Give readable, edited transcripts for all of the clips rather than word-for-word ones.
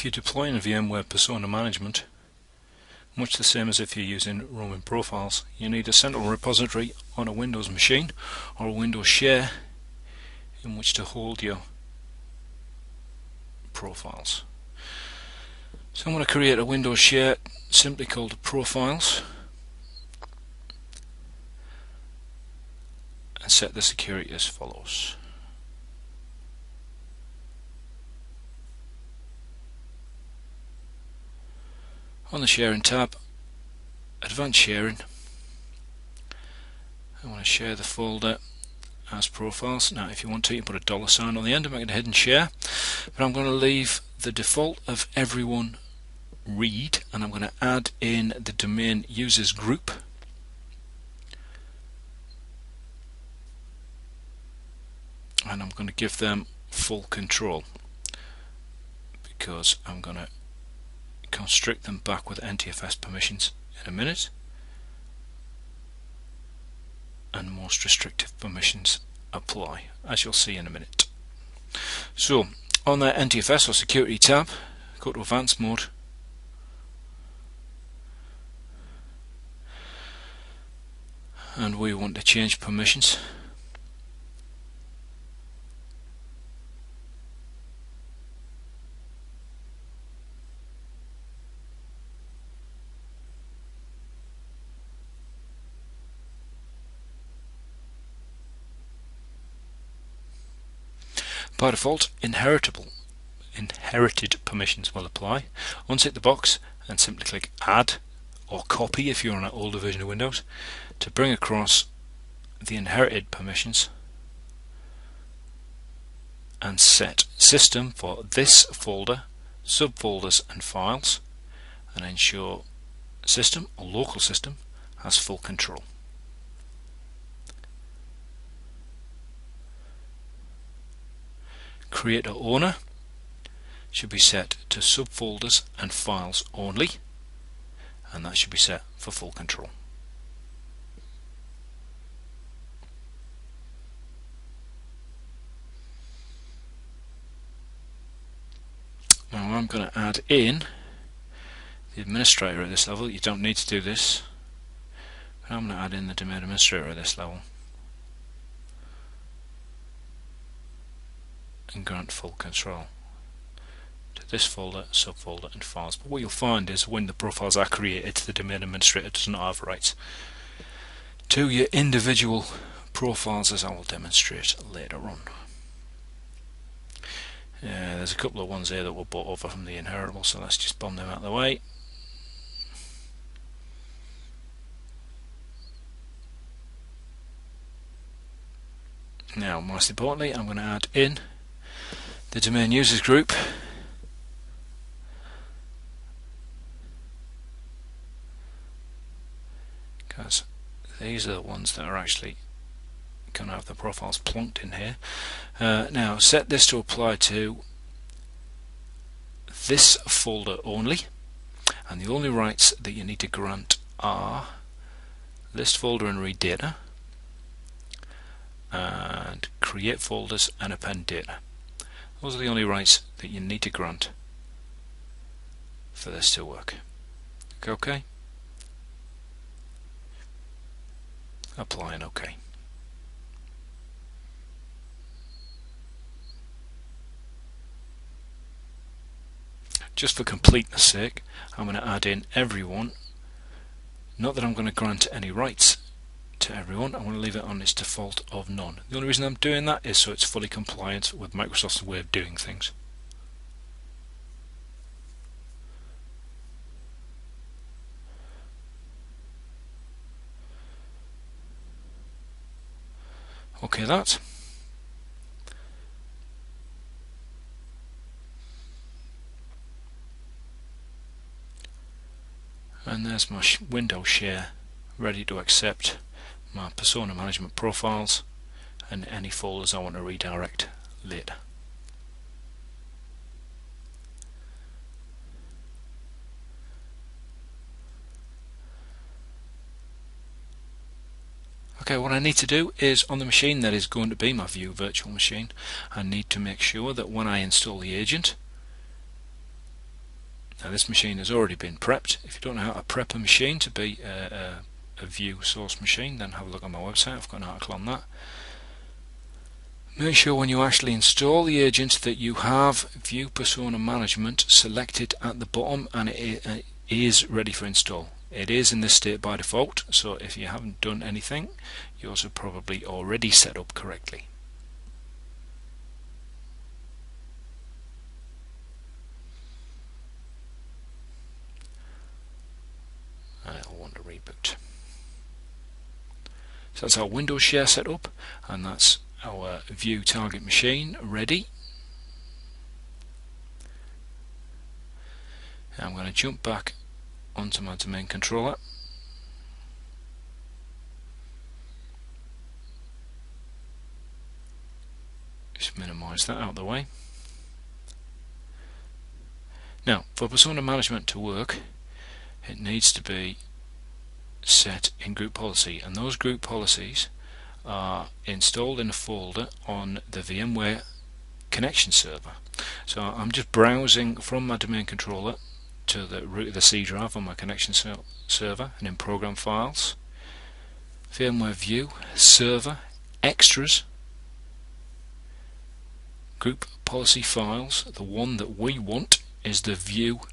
If you're deploying VMware Persona Management, much the same as if you're using roaming profiles, you need a central repository on a Windows machine or a Windows share in which to hold your profiles. So I'm going to create a Windows share simply called Profiles and set the security as follows. On the Sharing tab, Advanced Sharing, I want to share the folder as Profiles. Now if you want to, you can put a $sign on the end and make it a hidden share, but I'm going to leave the default of everyone read, and I'm going to add in the domain users group, and I'm going to give them full control because I'm going to constrict them back with NTFS permissions in a minute, and most restrictive permissions apply, as you'll see in a minute. So on the NTFS or security tab, go to advanced mode, and we want to change permissions. By default, inherited permissions will apply. Untick the box and simply click Add or Copy if you're on an older version of Windows to bring across the inherited permissions, and set System for this folder, subfolders and files, and ensure System or local system has full control. Creator owner should be set to subfolders and files only, and that should be set for full control. Now I'm going to add in the administrator at this level. You don't need to do this, but I'm going to add in the domain administrator at this level and grant full control to this folder, subfolder and files. But what you'll find is when the profiles are created, the domain administrator does not have rights to your individual profiles, as I will demonstrate later on. There's a couple of ones here that were bought over from the inheritable, so let's just bomb them out of the way. Now, most importantly, I'm going to add in the domain users group, because these are the ones that are actually going to have the profiles plonked in here. Now set this to apply to this folder only, and the only rights that you need to grant are list folder and read data, and create folders and append data. Those are the only rights that you need to grant for this to work. OK. Apply and OK. Just for completeness sake, I'm going to add in everyone. Not that I'm going to grant any rights to everyone, I want to leave it on its default of none. The only reason I'm doing that is so it's fully compliant with Microsoft's way of doing things. Okay, that. And there's my Windows share ready to accept my persona management profiles and any folders I want to redirect later. Okay, what I need to do is on the machine that is going to be my View virtual machine, I need to make sure that when I install the agent, Now this machine has already been prepped. If you don't know how to prep a machine to be a view source machine, then have a look on my website. I've got an article on that. Make sure when you actually install the agent that you have View Persona Management selected at the bottom and it is ready for install. It is in this state by default, so if you haven't done anything, yours are probably already set up correctly. And it'll want to reboot. So that's our Windows share setup, and that's our view target machine ready. I'm going to jump back onto my domain controller. Just minimize that out of the way. Now, for persona management to work, it needs to be set in group policy, and those group policies are installed in a folder on the VMware connection server. So I'm just browsing from my domain controller to the root of the C drive on my connection server, and in program files, VMware View, Server, Extras, Group Policy Files. The one that we want is the viewpm.adm,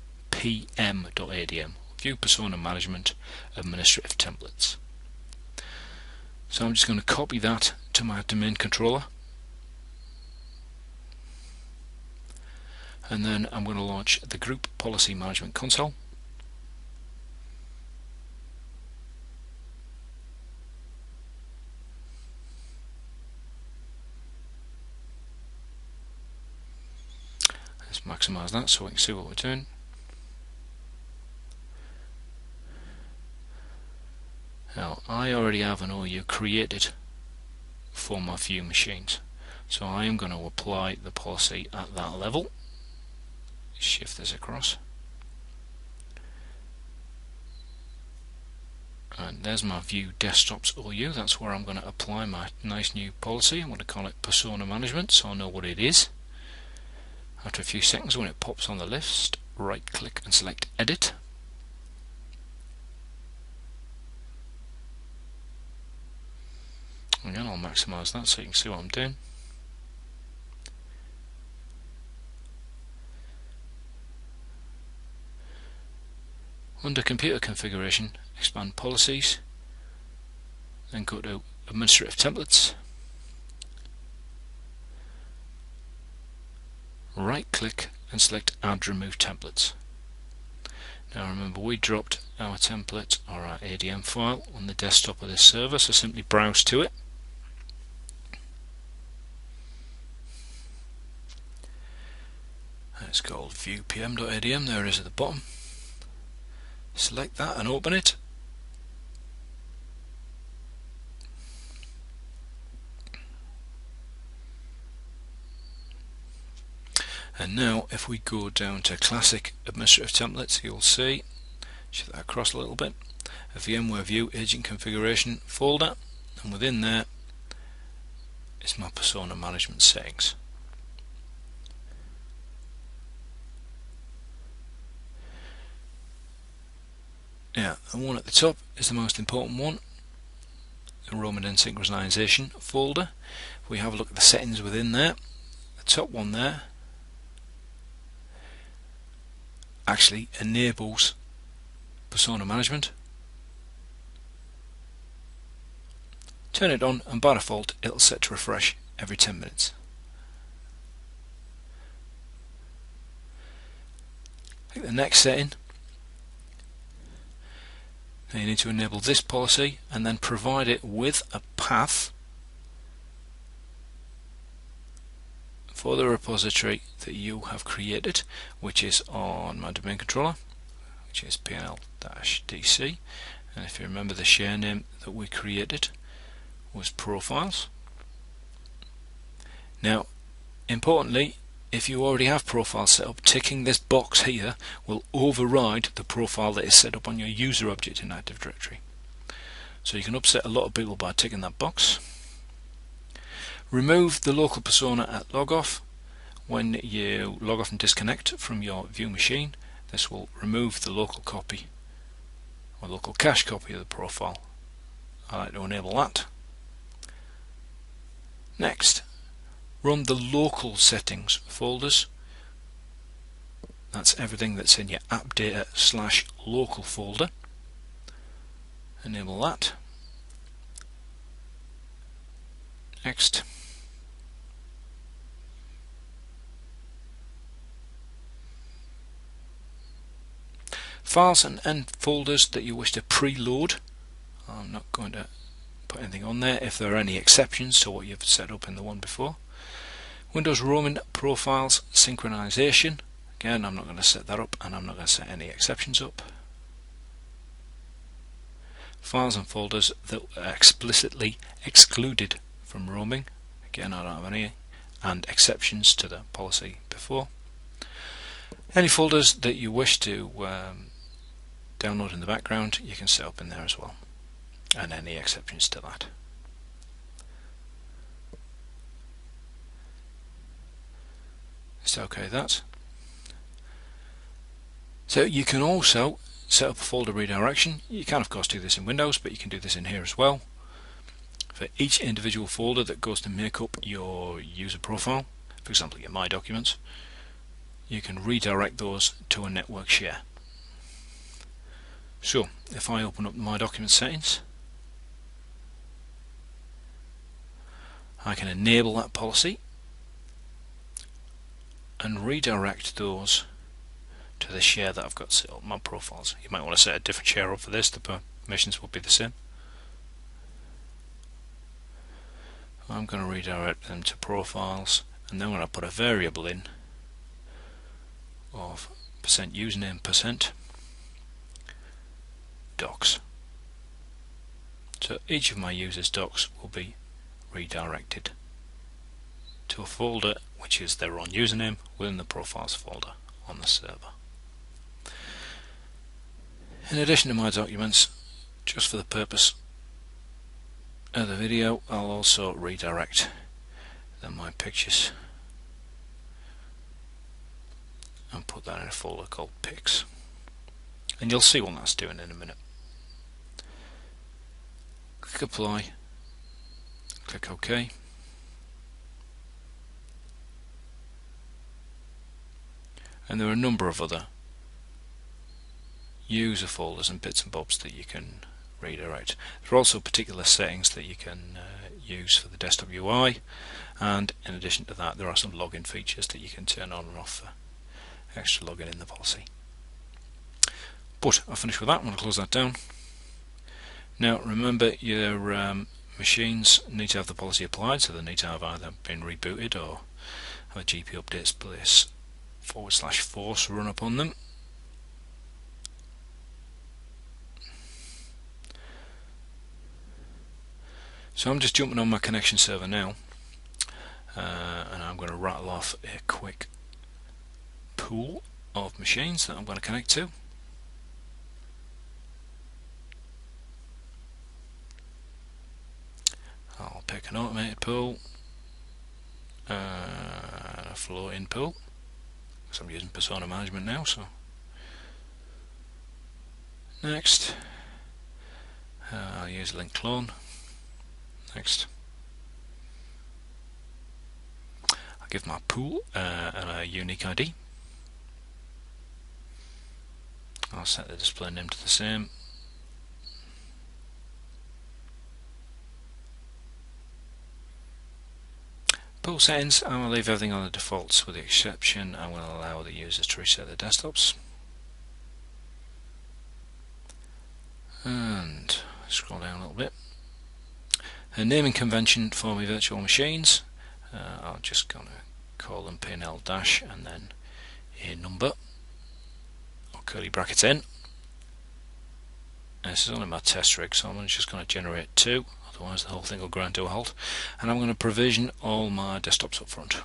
View Persona Management Administrative Templates. So I'm just going to copy that to my domain controller, and then I'm going to launch the Group Policy Management console. Let's maximize that so we can see what we're doing. Now, I already have an OU created for my view machines, so I am going to apply the policy at that level. Shift this across, and there's my view desktops OU. That's where I'm going to apply my nice new policy. I'm going to call it persona management, so I know what it is. After a few seconds, when it pops on the list, right click and select edit. Again, I'll maximize that so you can see what I'm doing. Under computer configuration, expand policies, then go to administrative templates, right click and select add remove templates. Now remember, we dropped our template or our ADM file on the desktop of this server, so simply browse to it. It's called viewpm.adm, there it is at the bottom. Select that and open it. And now if we go down to classic administrative templates, you'll see, shift that across a little bit, a VMware View agent configuration folder, and within there is my persona management settings. Now, the one at the top is the most important one, the roaming and synchronization folder. If we have a look at the settings within there, the top one there actually enables persona management. Turn it on, and by default it'll set to refresh every 10 minutes. I think the next setting, you need to enable this policy and then provide it with a path for the repository that you have created, which is on my domain controller, which is pnl-dc, and if you remember, the share name that we created was profiles. Now, importantly, if you already have profiles set up, ticking this box here will override the profile that is set up on your user object in Active Directory. So you can upset a lot of people by ticking that box. Remove the local persona at logoff. When you log off and disconnect from your view machine, this will remove the local copy or local cache copy of the profile. I like to enable that. Next, run the local settings folders. That's everything that's in your app data / local folder. Enable that. Next. Files and end folders that you wish to preload. I'm not going to put anything on there if there are any exceptions to what you've set up in the one before. Windows roaming profiles synchronization. Again, I'm not going to set that up, and I'm not going to set any exceptions up. Files and folders that are explicitly excluded from roaming. Again, I don't have any, and exceptions to the policy before. Any folders that you wish to download in the background, you can set up in there as well, and any exceptions to that. Just OK that. So you can also set up a folder redirection. You can of course do this in Windows, but you can do this in here as well. For each individual folder that goes to make up your user profile, for example your My Documents, you can redirect those to a network share. So if I open up My Documents settings, I can enable that policy and redirect those to the share that I've got set up, my profiles. You might want to set a different share up for this, the permissions will be the same. I'm going to redirect them to profiles, and then I'm going to put a variable in of %username %docs. So each of my users' docs will be redirected to a folder which is their own username within the profiles folder on the server. In addition to My Documents, just for the purpose of the video, I'll also redirect My Pictures and put that in a folder called Pics, and you'll see what that's doing in a minute. Click Apply, click OK. And there are a number of other user folders and bits and bobs that you can redirect. There are also particular settings that you can use for the desktop UI, and in addition to that there are some login features that you can turn on and off for extra login in the policy. But I'll finish with that. I'm going to close that down. Now remember, your machines need to have the policy applied, so they need to have either been rebooted or have a GP updates place /force run upon them. So I'm just jumping on my connection server now, and I'm going to rattle off a quick pool of machines that I'm going to connect to. I'll pick an automated pool and a floating pool, because I'm using Persona Management now. So next, I'll use link clone. Next, I'll give my pool a unique ID. I'll set the display name to the same. Pool settings, I'm going to leave everything on the defaults with the exception I'm going to allow the users to reset their desktops. And scroll down a little bit. A naming convention for my virtual machines, I'm just going to call them P&L dash and then a number or curly brackets in. And this is only my test rig, so I'm just going to generate 2, otherwise the whole thing will grind to a halt. And I'm going to provision all my desktops up front.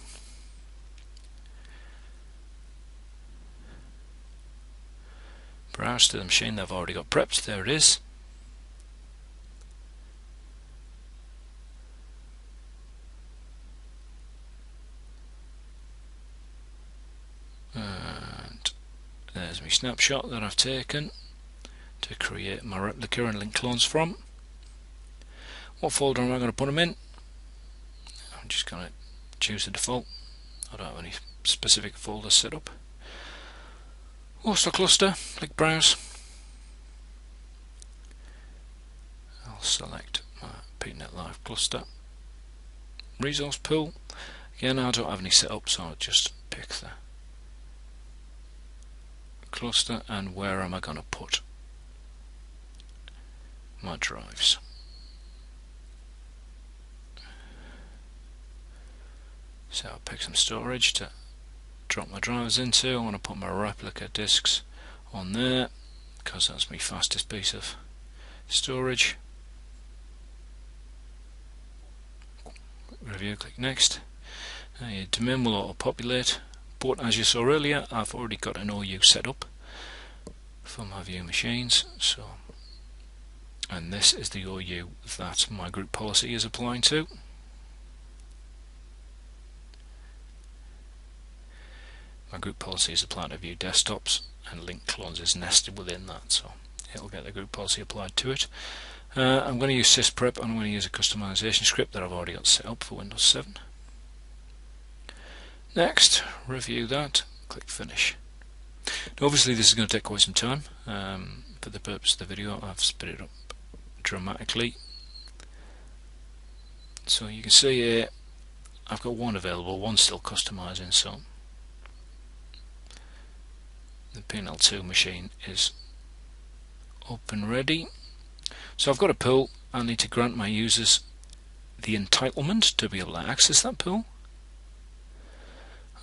Browse to the machine that I've already got prepped. There it is. And there's my my snapshot that I've taken to create my replica and link clones from. What folder am I going to put them in? I'm just going to choose the default. I don't have any specific folders set up. Host or cluster, click browse. I'll select my PNet Live cluster. Resource pool. Again, I don't have any set up, so I'll just pick the cluster. And where am I going to put my drives? So I'll pick some storage to drop my drives into. I want to put my replica disks on there because that's my fastest piece of storage. Review, click next. Your domain will auto-populate, but as you saw earlier, I've already got an OU set up for my view machines. And this is the OU that my group policy is applying to. My group policy is applied to view desktops, and link clones is nested within that, so it'll get the group policy applied to it. I'm going to use sysprep, and I'm going to use a customization script that I've already got set up for Windows 7. Next, review that, click finish. Now obviously this is going to take quite some time. For the purpose of the video, I've sped it up dramatically. So you can see here I've got one available, one still customizing, so the PNL2 machine is up and ready. So I've got a pool. I need to grant my users the entitlement to be able to access that pool.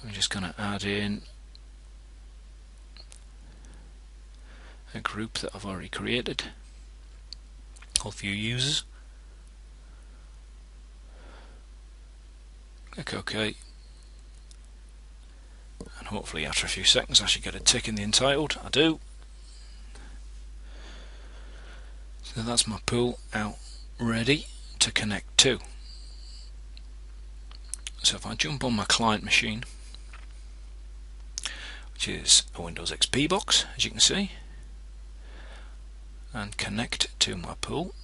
I'm just going to add in a group that I've already created called view users. Click OK, and hopefully after a few seconds I should get a tick in the entitled. I do. So that's my pool out ready to connect to. So if I jump on my client machine, which is a Windows XP box, as you can see, and connect to my pool,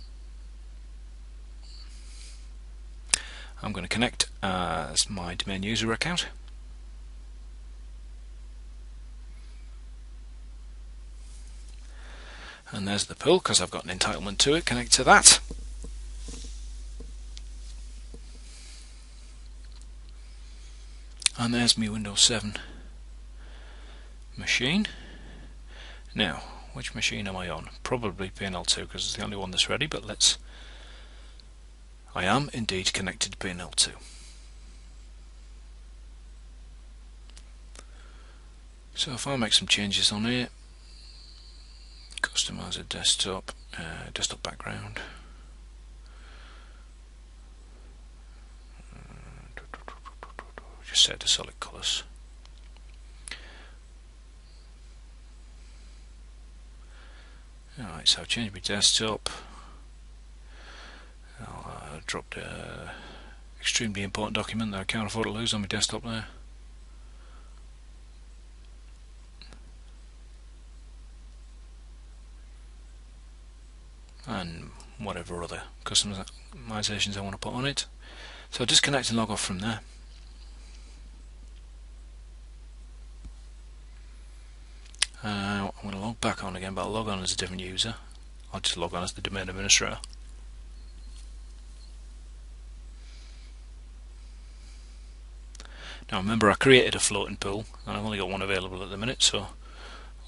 I'm going to connect as my domain user account. And there's the pool, because I've got an entitlement to it. Connect to that. And there's my Windows 7 machine. Now, which machine am I on? Probably PNL2, because it's the only one that's ready, but I am indeed connected to PNL2. So if I make some changes on here, customize a desktop, desktop background, just set to solid colours. Alright, so I've changed my desktop. I'll dropped an extremely important document that I can't afford to lose on my desktop there. And whatever other customizations I want to put on it. So I'll disconnect and log off from there. I'm going to log back on again, but I'll log on as a different user. I'll just log on as the domain administrator. Now remember, I created a floating pool and I've only got one available at the minute, so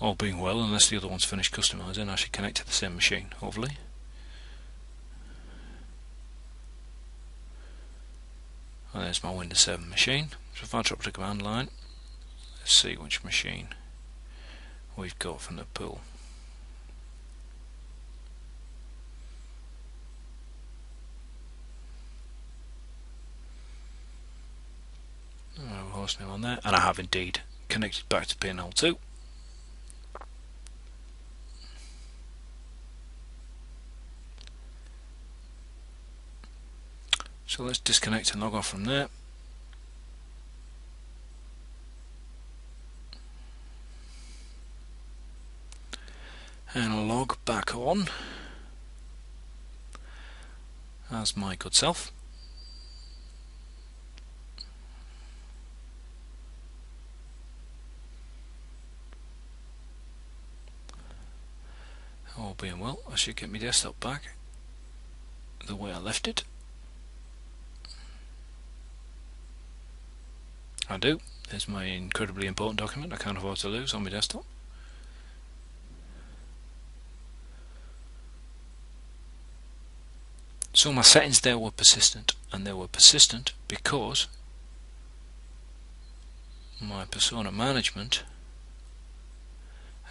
all being well, unless the other one's finished customizing, I should connect to the same machine, hopefully. And there's my Windows 7 machine. So if I drop the command line, let's see which machine we've got from the pool. Hostname on there, and I have indeed connected back to PNL2. So let's disconnect and log off from there. on as my good self. All being well, I should get my desktop back the way I left it. I do. There's my incredibly important document I can't afford to lose on my desktop. So my settings there were persistent, and they were persistent because my persona management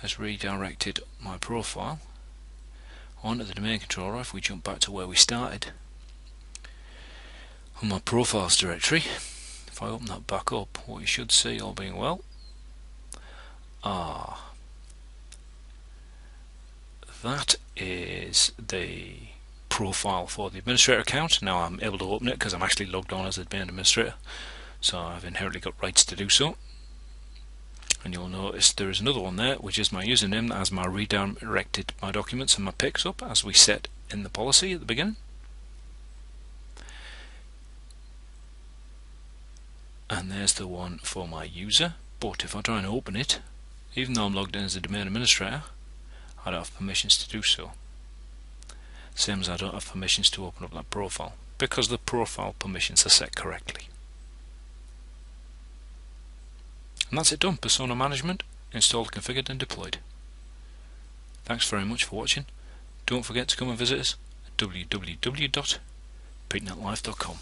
has redirected my profile onto the domain controller. If we jump back to where we started on my profiles directory, if I open that back up, what you should see, all being well, that is the profile for the administrator account. Now I'm able to open it because I'm actually logged on as the domain administrator, so I've inherently got rights to do so. And you'll notice there is another one there, which is my username that has my redirected my documents and my pics up as we set in the policy at the beginning. And there's the one for my user, but if I try and open it, even though I'm logged in as a domain administrator, I don't have permissions to do so. Same as I don't have permissions to open up that profile, because the profile permissions are set correctly. And that's it done. Persona management installed, configured and deployed. Thanks very much for watching. Don't forget to come and visit us at www.petenetlife.com.